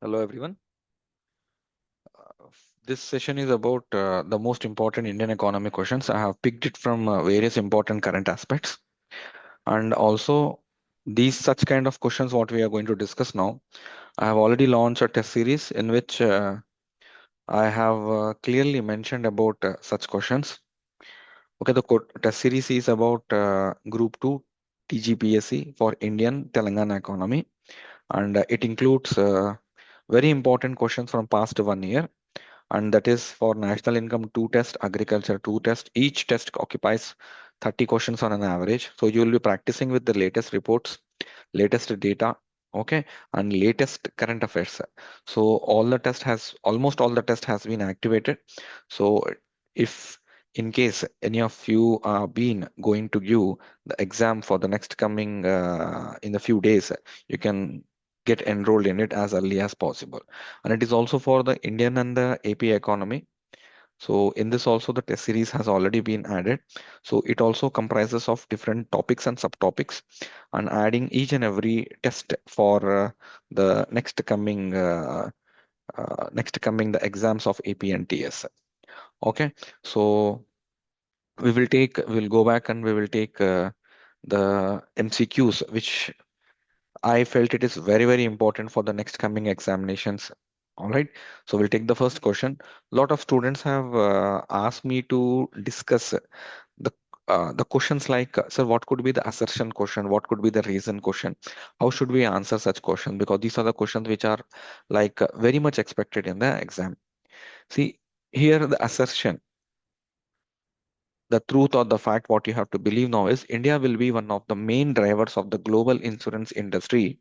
Hello everyone. This session is about the most important Indian economy questions. I have picked it from various important current aspects, and also these such kind of questions what we are going to discuss now. I have already launched a test series in which I have clearly mentioned about such questions. Okay, the test series is about Group 2 TGPSC for Indian Telangana economy, and it includes very important questions from past 1 year, and that is for national income 2 test, agriculture 2 test. Each test occupies 30 questions on an average. So you will be practicing with the latest reports, latest data, okay, and latest current affairs. So almost all the test has been activated. So if in case any of you are been going to give the exam for the next coming in a few days, you can get enrolled in it as early as possible. And it is also for the Indian and the AP economy. So in this also the test series has already been added. So it also comprises of different topics and subtopics, and adding each and every test for the next coming the exams of AP and TS. Okay, so we'll go back and we will take the MCQs, which I felt it is very, very important for the next coming examinations. All right. So we'll take the first question. A lot of students have asked me to discuss the questions like, sir, what could be the assertion question? What could be the reason question? How should we answer such questions? Because these are the questions which are like very much expected in the exam. See, here the assertion, the truth or the fact, what you have to believe now is India will be one of the main drivers of the global insurance industry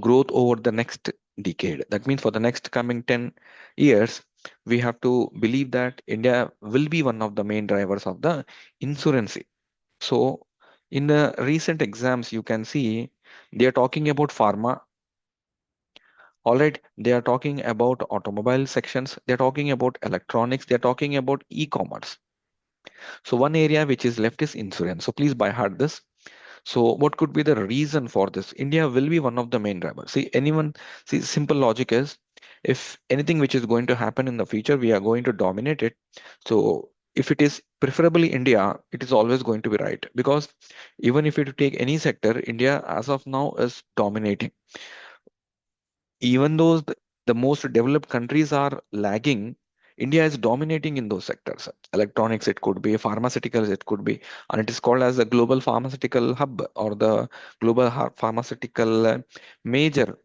growth over the next decade. That means for the next coming 10 years, we have to believe that India will be one of the main drivers of the insurance. So, in the recent exams, you can see they are talking about pharma. All right, they are talking about automobile sections, they're talking about electronics, they're talking about e-commerce. So, one area which is left is insurance. So, please by heart this. So what could be the reason for this? India will be one of the main drivers. See, simple logic is if anything which is going to happen in the future, we are going to dominate it. So if it is preferably India, it is always going to be right. Because even if you take any sector, India as of now is dominating. Even though the most developed countries are lagging, India is dominating in those sectors. Electronics, it could be, pharmaceuticals, it could be, and it is called as the global pharmaceutical hub or the global pharmaceutical major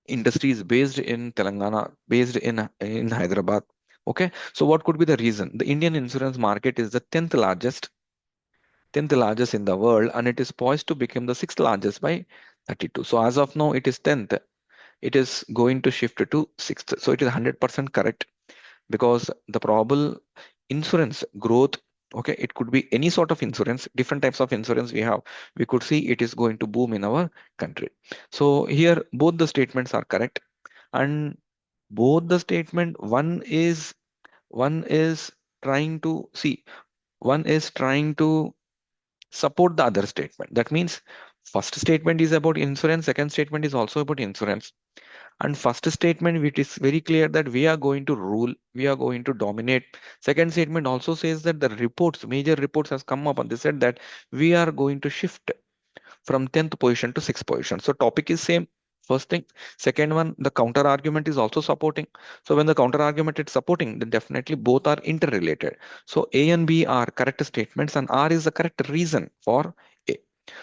industries based in Telangana, based in Hyderabad. Okay, so what could be the reason? The Indian insurance market is the 10th largest in the world, and it is poised to become the sixth largest by 32. So as of now, it is 10th, it is going to shift to sixth. So it is 100% correct because the probable insurance growth, okay, it could be any sort of insurance, different types of insurance we have. We could see it is going to boom in our country. So here both the statements are correct, and both the statement one is trying to see one is trying to support the other statement. That means first statement is about insurance, second statement is also about insurance. And first statement, it is very clear that we are going to rule, we are going to dominate. Second statement also says that the reports, major reports has come up and they said that we are going to shift from 10th position to 6th position. So topic is same. First thing. Second one, the counter argument is also supporting. So when the counter argument is supporting, then definitely both are interrelated. So A and B are correct statements and R is the correct reason for A.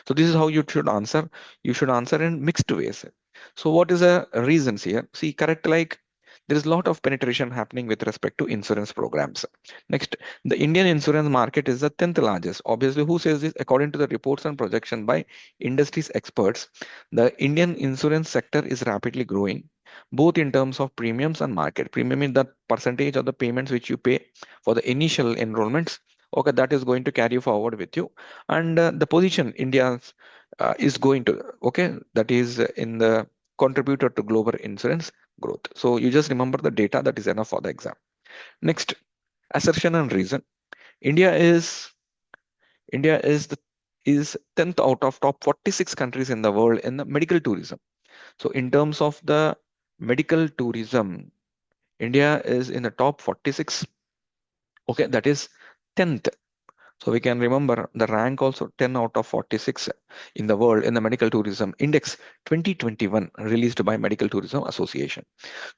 So this is how you should answer. You should answer in mixed ways. So what is the reasons here? See, correct, like there is a lot of penetration happening with respect to insurance programs. Next, the Indian insurance market is the 10th largest. Obviously, who says this? According to the reports and projection by industry's experts, the Indian insurance sector is rapidly growing, both in terms of premiums and market. Premium is the percentage of the payments which you pay for the initial enrollments. Okay, that is going to carry forward with you. And the position India is going to, okay, that is in the contributor to global insurance growth. So you just remember the data, that is enough for the exam. Next, assertion and reason. India is India is 10th out of top 46 countries in the world in the medical tourism. So in terms of the medical tourism, India is in the top 46. Okay, that is 10th. So we can remember the rank also 10 out of 46 in the world in the medical tourism index 2021 released by Medical Tourism Association.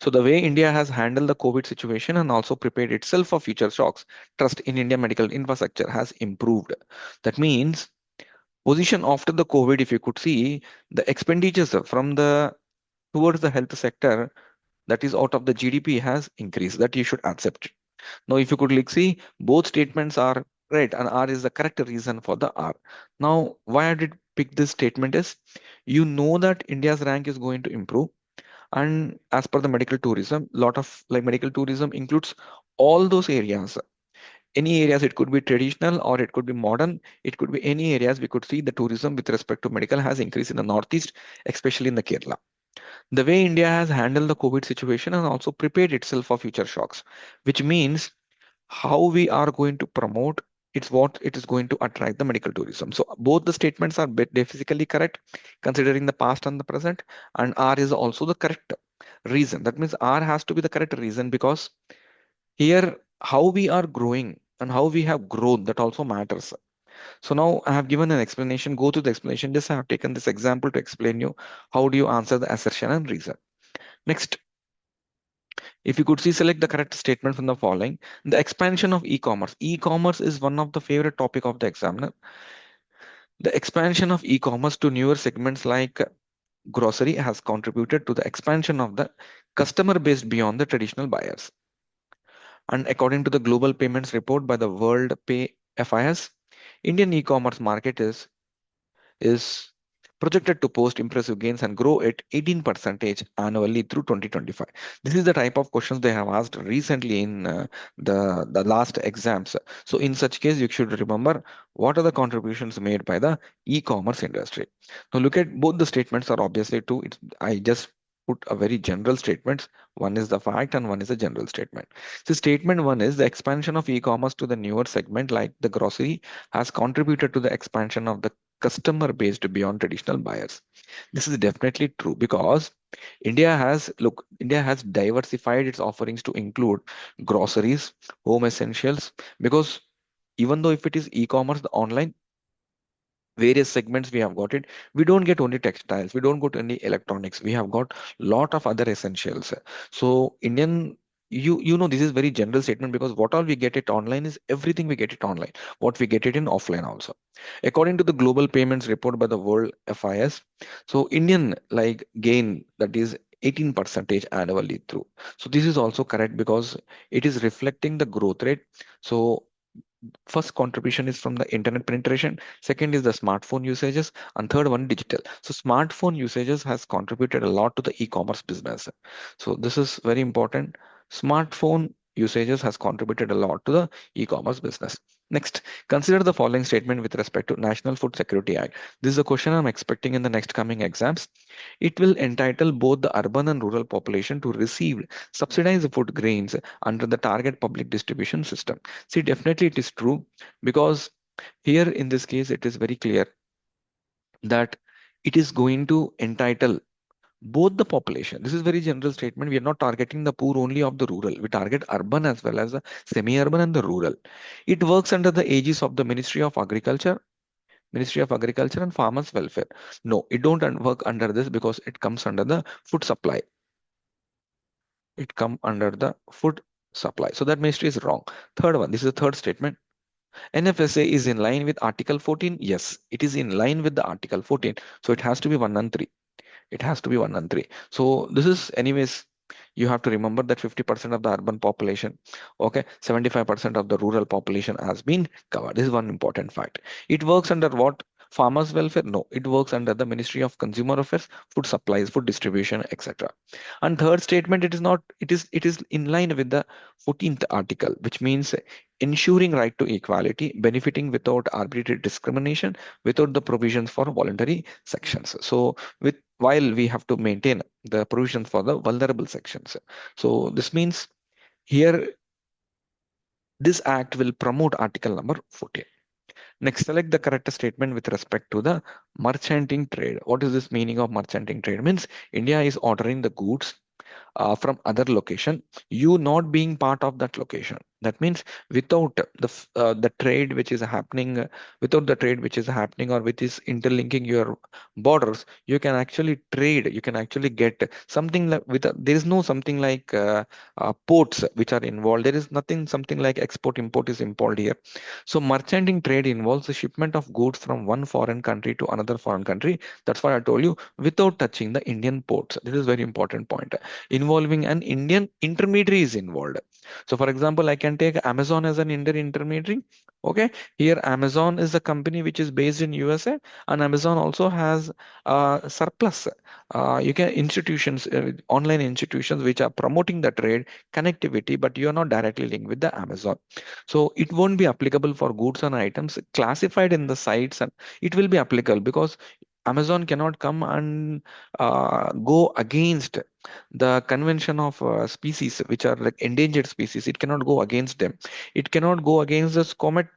So the way India has handled the COVID situation and also prepared itself for future shocks, trust in India medical infrastructure has improved. That means position after the COVID, if you could see the expenditures from the towards the health sector, that is out of the GDP, has increased. That you should accept. Now, if you could like see, both statements are right, and R is the correct reason for the R. Now, why I did pick this statement is, you know that India's rank is going to improve, and as per the medical tourism, lot of like medical tourism includes all those areas. Any areas, it could be traditional or it could be modern. It could be any areas. We could see the tourism with respect to medical has increased in the northeast, especially in the Kerala. The way India has handled the COVID situation and also prepared itself for future shocks, which means how we are going to promote, it's what it is going to attract the medical tourism. So both the statements are basically correct considering the past and the present, and R is also the correct reason. That means R has to be the correct reason because here how we are growing and how we have grown, that also matters. So now I have given an explanation. Go to the explanation. Just I have taken this example to explain you how do you answer the assertion and reason. Next, if you could see, select the correct statement from the following. The expansion of e-commerce. E-commerce is one of the favorite topic of the examiner. The expansion of e-commerce to newer segments like grocery has contributed to the expansion of the customer base beyond the traditional buyers. And according to the global payments report by the World Pay FIS, Indian e-commerce market is projected to post impressive gains and grow at 18% annually through 2025. This is the type of questions they have asked recently in the last exams. So in such case, you should remember what are the contributions made by the e-commerce industry. Now look at both the statements are obviously two. I just put a very general statements. One is the fact and one is a general statement. So statement one is the expansion of e-commerce to the newer segment like the grocery has contributed to the expansion of the customer based beyond traditional buyers. This is definitely true because India has diversified its offerings to include groceries, home essentials, because even though if it is e-commerce, the online various segments we have got it, we don't get only textiles, we don't get only electronics, we have got lot of other essentials. So Indian, you know, this is very general statement because what all we get it online is everything we get it online, what we get it in offline also. According to the global payments report by the World FIS, so Indian like gain that is 18 percentage annually through. So this is also correct because it is reflecting the growth rate. So first contribution is from the internet penetration, second is the smartphone usages, and third one digital. So smartphone usages has contributed a lot to the e-commerce business. So this is very important. Smartphone usages has contributed a lot to the e-commerce business. Next, consider the following statement with respect to National Food Security Act. This is a question I'm expecting in the next coming exams. It will entitle both the urban and rural population to receive subsidized food grains under the target public distribution system. See, definitely it is true because here in this case, it is very clear that it is going to entitle both the population. This is very general statement. We are not targeting the poor only of the rural. We target urban as well as the semi-urban and the rural. It works under the aegis of the Ministry of Agriculture and Farmers Welfare. No, it don't work under this because it comes under the food supply. It come under the food supply. So that ministry is wrong. Third one, this is the third statement. NFSA is in line with Article 14. Yes, it is in line with the Article 14. So it has to be 1 and 3. It has to be 1 and 3. So this is anyways, you have to remember that 50% of the urban population, okay, 75% of the rural population has been covered. This is one important fact. It works under what? Farmers welfare? No, it works under the Ministry of Consumer Affairs, food supplies, food distribution, etc. And third statement, it is in line with the 14th article, which means ensuring right to equality, benefiting without arbitrary discrimination, without the provisions for voluntary sections. So with while we have to maintain the provisions for the vulnerable sections. So this means here this act will promote article number 14. Next, select the correct statement with respect to the merchanting trade. What is this meaning of merchanting trade? Means India is ordering the goods from other location, you not being part of that location. That means without the trade which is happening, without the trade which is happening or which is interlinking your borders, you can actually trade. You can actually get something like there is no something like ports which are involved. There is nothing something like export import is involved here. So merchanting trade involves the shipment of goods from one foreign country to another foreign country. That's why I told you without touching the Indian ports. This is very important point. Involving an Indian intermediary is involved. So for example, I can take Amazon as an Indian intermediary. Okay, here Amazon is a company which is based in USA, and Amazon also has surplus. You can institutions, online institutions which are promoting the trade connectivity, but you are not directly linked with the Amazon. So it won't be applicable for goods and items classified in the sites, and it will be applicable because Amazon cannot come and go against the convention of species which are like endangered species. It cannot go against them. It cannot go against the comet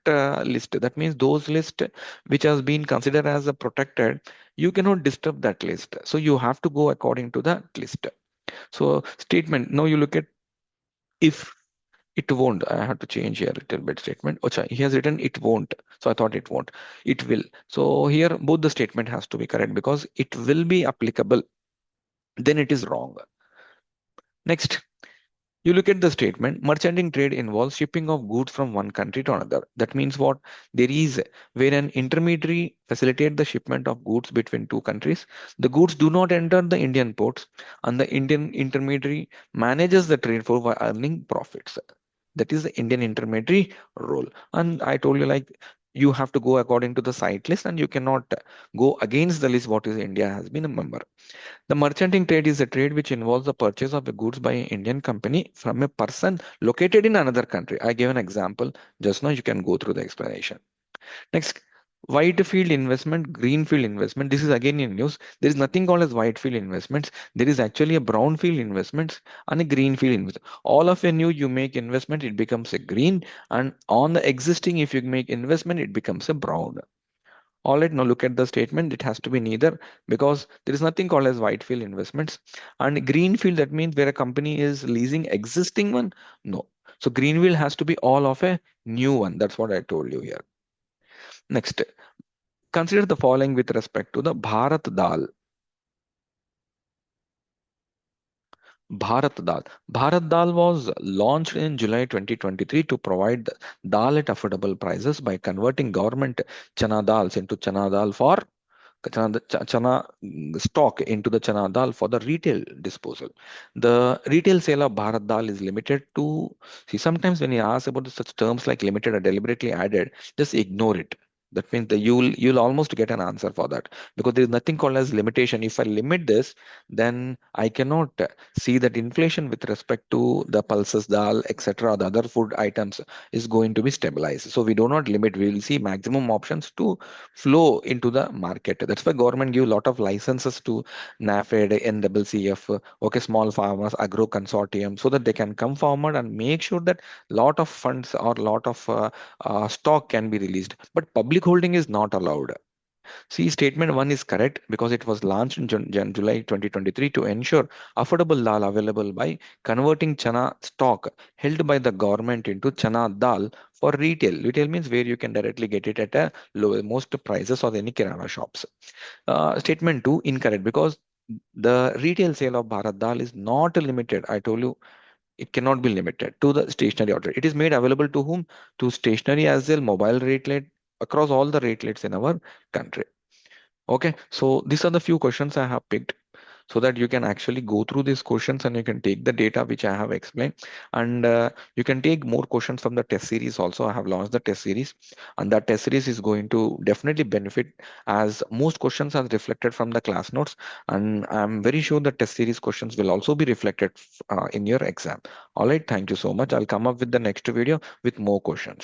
list. That means those list which has been considered as a protected, you cannot disturb that list. So you have to go according to that list. So statement. Now you look at if it won't. I have to change here a little bit statement. Ocha, he has written it won't. So I thought it won't. It will. So here both the statement has to be correct because it will be applicable. Then it is wrong. Next, you look at the statement. Merchanting trade involves shipping of goods from one country to another. That means what? There is where an intermediary facilitate the shipment of goods between two countries. The goods do not enter the Indian ports, and the Indian intermediary manages the trade for by earning profits. That is the Indian intermediary role. And I told you like you have to go according to the site list and you cannot go against the list what is India has been a member. The merchanting trade is a trade which involves the purchase of the goods by an Indian company from a person located in another country. I gave an example just now. You can go through the explanation. Next, white field investment, green field investment. This is again in news. There is nothing called as white field investments. There is actually a brown field investments and a green field investment. All of a new you make investment, it becomes a green, and on the existing, if you make investment, it becomes a brown. All right, now look at the statement. It has to be neither because there is nothing called as white field investments. And green field, that means where a company is leasing existing one. No. So greenfield has to be all of a new one. That's what I told you here. Next, consider the following with respect to the Bharat Dal. Bharat Dal. Bharat Dal was launched in July 2023 to provide dal at affordable prices by converting government chana dals into chana dal for chana stock into the chana dal for the retail disposal. The retail sale of Bharat Dal is limited to, see, sometimes when you ask about such terms like limited or deliberately added, just ignore it. That means that you'll almost get an answer for that because there is nothing called as limitation. If I limit this, then I cannot see that inflation with respect to the pulses, dal, etc., the other food items is going to be stabilized. So we do not limit. We will see maximum options to flow into the market. That's why government give a lot of licenses to NAFED, NCCF, okay, small farmers, agro consortium, so that they can come forward and make sure that lot of funds or lot of stock can be released. But public holding is not allowed. See, statement one is correct because it was launched in July 2023 to ensure affordable dal available by converting chana stock held by the government into chana dal for retail. Retail means where you can directly get it at a lowest prices or any kirana shops. Statement two incorrect because the retail sale of Bharat Dal is not limited. I told you it cannot be limited to the stationary outlet. It is made available to whom? To stationary as well, mobile ratelet across all the ratelets in our country. Okay, so these are the few questions I have picked so that you can actually go through these questions and you can take the data which I have explained, and you can take more questions from the test series also. I have launched the test series, and that test series is going to definitely benefit as most questions are reflected from the class notes, and I'm very sure the test series questions will also be reflected in your exam. All right, thank you so much. I'll come up with the next video with more questions.